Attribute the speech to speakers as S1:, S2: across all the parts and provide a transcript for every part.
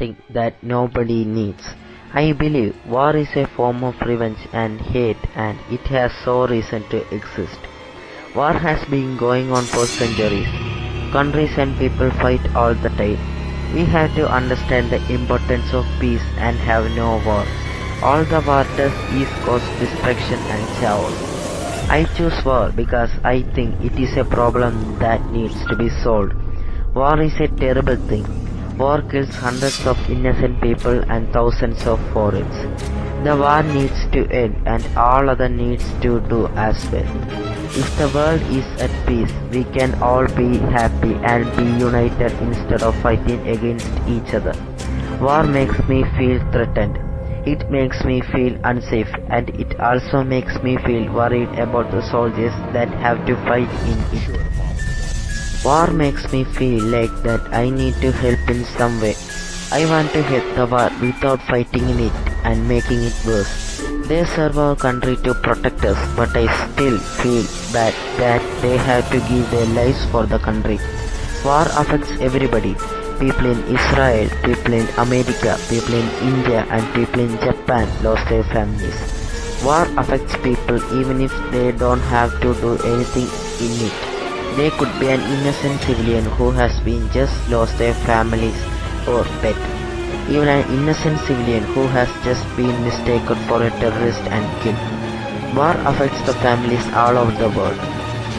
S1: something that nobody needs. I believe war is a form of revenge and hate, and it has so reason to exist. War has been going on for centuries. Countries and people fight all the time. We have to understand the importance of peace and have no war. All the war does is cause destruction and chaos. I choose war because I think it is a problem that needs to be solved. War is a terrible thing. War kills hundreds of innocent people and thousands of foreigners. The war needs to end and all other needs to do as well. If the world is at peace, we can all be happy and be united instead of fighting against each other. War makes me feel threatened. It makes me feel unsafe, and it also makes me feel worried about the soldiers that have to fight in it. War makes me feel like that I need to help in some way. I want to help the war without fighting in it and making it worse. They serve our country to protect us, but I still feel bad that they have to give their lives for the country. War affects everybody. People in Israel, people in America, people in India and people in Japan lost their families. War affects people even if they don't have to do anything in it. They could be an innocent civilian who has been just lost their families or pet. Even an innocent civilian who has just been mistaken for a terrorist and killed. War affects the families all over the world.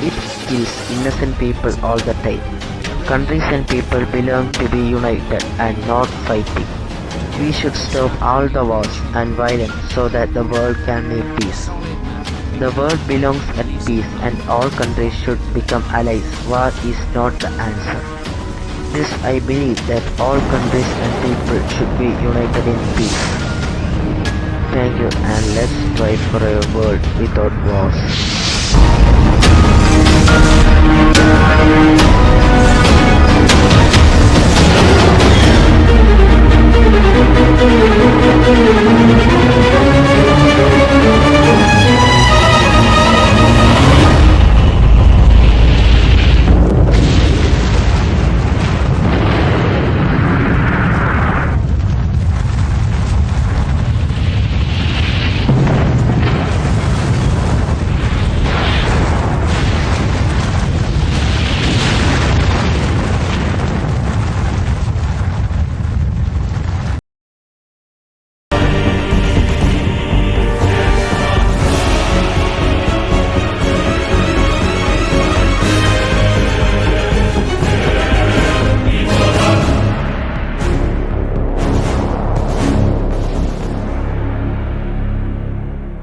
S1: It kills innocent people all the time. Countries and people belong to be united and not fighting. We should stop all the wars and violence so that the world can make peace. The world belongs at peace and all countries should become allies. War is not the answer. This I believe that all countries and people should be united in peace. Thank you, and let's try for a world without wars.